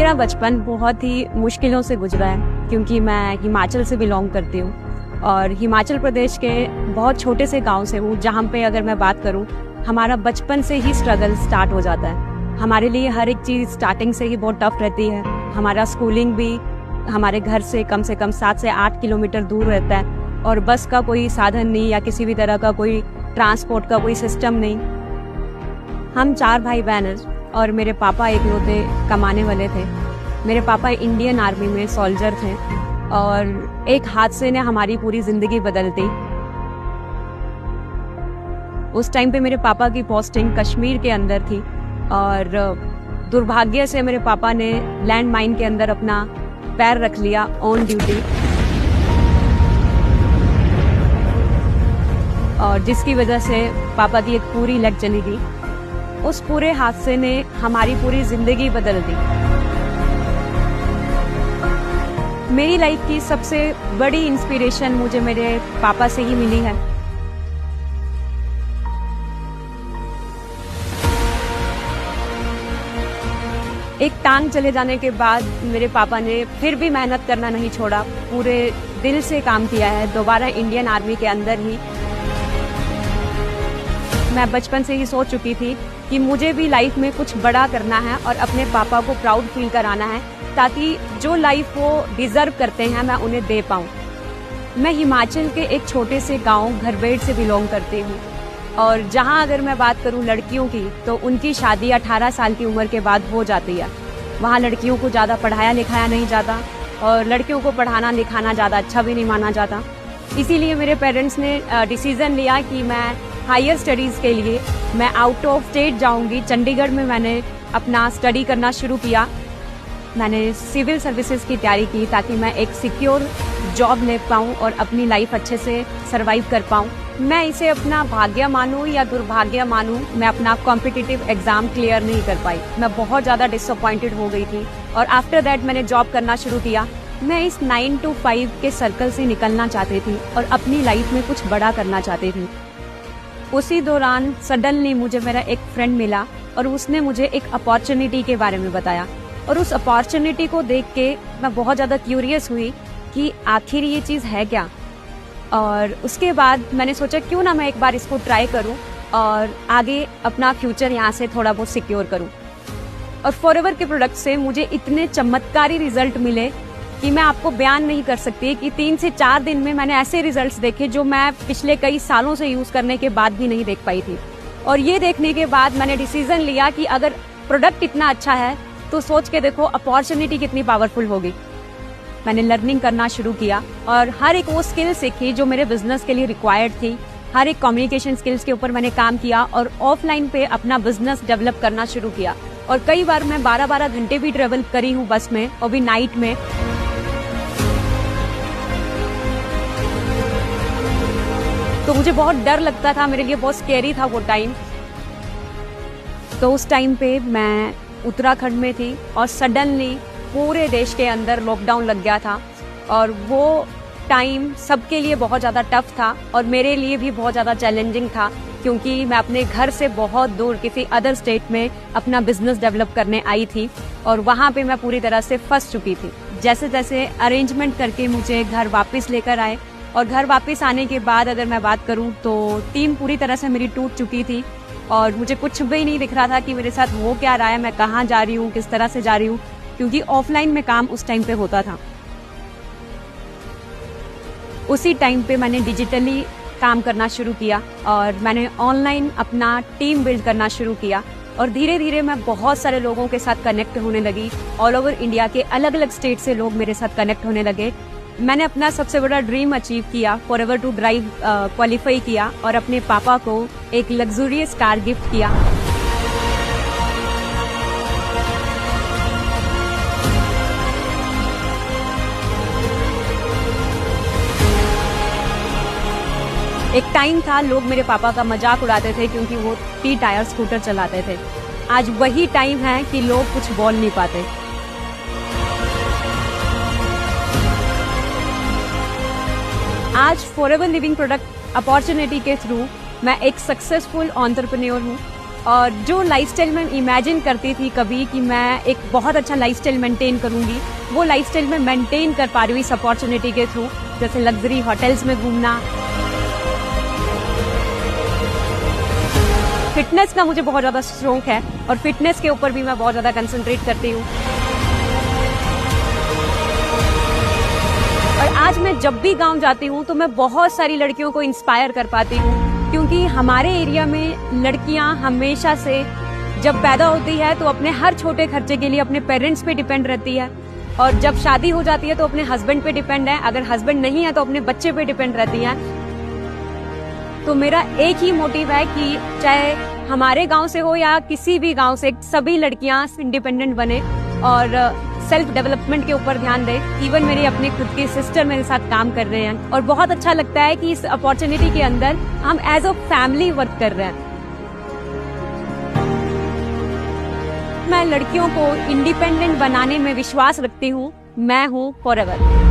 मेरा बचपन बहुत ही मुश्किलों से गुजरा है क्योंकि मैं हिमाचल से बिलोंग करती हूँ और हिमाचल प्रदेश के बहुत छोटे से गांव से हूँ, जहाँ पे अगर मैं बात करूँ हमारा बचपन से ही स्ट्रगल स्टार्ट हो जाता है। हमारे लिए हर एक चीज़ स्टार्टिंग से ही बहुत टफ रहती है। हमारा स्कूलिंग भी हमारे घर से कम 7 से 8 किलोमीटर दूर रहता है और बस का कोई साधन नहीं या किसी भी तरह का कोई ट्रांसपोर्ट का कोई सिस्टम नहीं। हम 4 भाई बहन हैं और मेरे पापा इकलौते कमाने वाले थे। मेरे पापा इंडियन आर्मी में सोल्जर थे और एक हादसे ने हमारी पूरी ज़िंदगी बदल दी। उस टाइम पे मेरे पापा की पोस्टिंग कश्मीर के अंदर थी और दुर्भाग्य से मेरे पापा ने लैंड माइन के अंदर अपना पैर रख लिया ऑन ड्यूटी, और जिसकी वजह से पापा की एक पूरी लेग चली गई। उस पूरे हादसे ने हमारी पूरी जिंदगी बदल दी। मेरी लाइफ की सबसे बड़ी इंस्पिरेशन मुझे मेरे पापा से ही मिली है। एक टांग चले जाने के बाद मेरे पापा ने फिर भी मेहनत करना नहीं छोड़ा, पूरे दिल से काम किया है दोबारा इंडियन आर्मी के अंदर ही। मैं बचपन से ही सोच चुकी थी कि मुझे भी लाइफ में कुछ बड़ा करना है और अपने पापा को प्राउड फील कराना है, ताकि जो लाइफ वो डिजर्व करते हैं मैं उन्हें दे पाऊँ। मैं हिमाचल के एक छोटे से गांव घरबेड़ से बिलोंग करती हूँ और जहाँ अगर मैं बात करूँ लड़कियों की तो उनकी शादी 18 साल की उम्र के बाद हो जाती है। वहाँ लड़कियों को ज़्यादा पढ़ाया लिखाया नहीं जाता और लड़कियों को पढ़ाना लिखाना ज़्यादा अच्छा भी नहीं माना जाता। इसीलिए मेरे पेरेंट्स ने डिसीज़न लिया कि मैं हायर स्टडीज़ के लिए मैं आउट ऑफ स्टेट जाऊंगी। चंडीगढ़ में मैंने अपना स्टडी करना शुरू किया। मैंने सिविल सर्विसेज की तैयारी की ताकि मैं एक सिक्योर जॉब ले पाऊँ और अपनी लाइफ अच्छे से सर्वाइव कर पाऊँ। मैं इसे अपना भाग्य मानूँ या दुर्भाग्य मानूँ, मैं अपना कॉम्पिटिटिव एग्ज़ाम क्लियर नहीं कर पाई। मैं बहुत ज़्यादा डिसअपॉइंटेड हो गई थी और आफ्टर दैट मैंने जॉब करना शुरू किया। मैं इस 9 to 5 के सर्कल से निकलना चाहती थी और अपनी लाइफ में कुछ बड़ा करना चाहती थी। उसी दौरान सडनली मुझे मेरा एक फ्रेंड मिला और उसने मुझे एक अपॉर्चुनिटी के बारे में बताया और उस अपॉर्चुनिटी को देख के मैं बहुत ज़्यादा क्यूरियस हुई कि आखिर ये चीज़ है क्या। और उसके बाद मैंने सोचा क्यों ना मैं एक बार इसको ट्राई करूं और आगे अपना फ्यूचर यहाँ से थोड़ा बहुत सिक्योर करूं। और फॉरएवर के प्रोडक्ट से मुझे इतने चमत्कारी रिजल्ट मिले कि मैं आपको बयान नहीं कर सकती कि 3 से 4 दिन में मैंने ऐसे रिजल्ट्स देखे जो मैं पिछले कई सालों से यूज़ करने के बाद भी नहीं देख पाई थी। और ये देखने के बाद मैंने डिसीजन लिया कि अगर प्रोडक्ट इतना अच्छा है तो सोच के देखो अपॉर्चुनिटी कितनी पावरफुल होगी। मैंने लर्निंग करना शुरू किया और हर एक वो स्किल सीखी जो मेरे बिजनेस के लिए रिक्वायर्ड थी। हर एक कम्युनिकेशन स्किल्स के ऊपर मैंने काम किया और ऑफलाइन पे अपना बिजनेस डेवलप करना शुरू किया। और कई बार मैं 12-12 घंटे भी ट्रेवल करी हूँ बस में, और भी नाइट में। तो मुझे बहुत डर लगता था, मेरे लिए बहुत स्कैरी था वो टाइम। तो उस टाइम पे मैं उत्तराखंड में थी और सडनली पूरे देश के अंदर लॉकडाउन लग गया था और वो टाइम सबके लिए बहुत ज़्यादा टफ था और मेरे लिए भी बहुत ज़्यादा चैलेंजिंग था, क्योंकि मैं अपने घर से बहुत दूर किसी अदर स्टेट में अपना बिजनेस डेवलप करने आई थी और वहाँ पे मैं पूरी तरह से फंस चुकी थी। जैसे तैसे अरेंजमेंट करके मुझे घर वापस लेकर आए और घर वापस आने के बाद अगर मैं बात करूँ तो टीम पूरी तरह से मेरी टूट चुकी थी और मुझे कुछ भी नहीं दिख रहा था कि मेरे साथ हो क्या रहा है, मैं कहाँ जा रही हूँ, किस तरह से जा रही हूँ, क्योंकि ऑफलाइन में काम उस टाइम पे होता था। उसी टाइम पे मैंने डिजिटली काम करना शुरू किया और मैंने ऑनलाइन अपना टीम बिल्ड करना शुरू किया और धीरे धीरे मैं बहुत सारे लोगों के साथ कनेक्ट होने लगी। ऑल ओवर इंडिया के अलग अलग स्टेट से लोग मेरे साथ कनेक्ट होने लगे। मैंने अपना सबसे बड़ा ड्रीम अचीव किया, फॉरएवर टू ड्राइव क्वालिफाई किया और अपने पापा को एक लग्जूरियस कार गिफ्ट किया। एक टाइम था लोग मेरे पापा का मजाक उड़ाते थे क्योंकि वो 3 टायर स्कूटर चलाते थे। आज वही टाइम है कि लोग कुछ बोल नहीं पाते। आज फॉरएवर लिविंग प्रोडक्ट अपॉर्चुनिटी के थ्रू मैं एक सक्सेसफुल एंटरप्रेन्योर हूँ और जो लाइफस्टाइल मैं इमेजिन करती थी कभी कि मैं एक बहुत अच्छा लाइफस्टाइल मेंटेन करूंगी, वो लाइफस्टाइल मैं मेंटेन कर पा रही हूँ इस अपॉर्चुनिटी के थ्रू। जैसे लग्जरी होटल्स में घूमना, फिटनेस का मुझे बहुत ज़्यादा शौक है और फिटनेस के ऊपर भी मैं बहुत ज़्यादा कंसंट्रेट करती हूँ। और आज मैं जब भी गांव जाती हूँ तो मैं बहुत सारी लड़कियों को इंस्पायर कर पाती हूँ, क्योंकि हमारे एरिया में लड़कियाँ हमेशा से जब पैदा होती है तो अपने हर छोटे खर्चे के लिए अपने पेरेंट्स पे डिपेंड रहती है, और जब शादी हो जाती है तो अपने हस्बैंड पे डिपेंड है, अगर हस्बैंड नहीं है तो अपने बच्चे पे डिपेंड रहती है। तो मेरा एक ही मोटिव है कि चाहे हमारे गांव से हो या किसी भी गांव से, सभी लड़कियां इंडिपेंडेंट बने और सेल्फ डेवलपमेंट के ऊपर ध्यान दें। इवन मेरी अपनी खुद की सिस्टर मेरे साथ काम कर रहे हैं और बहुत अच्छा लगता है कि इस अपॉर्चुनिटी के अंदर हम एज अ फैमिली वर्क कर रहे हैं। मैं लड़कियों को इंडिपेंडेंट बनाने में विश्वास रखती हूँ। मैं हूँ फॉरएवर।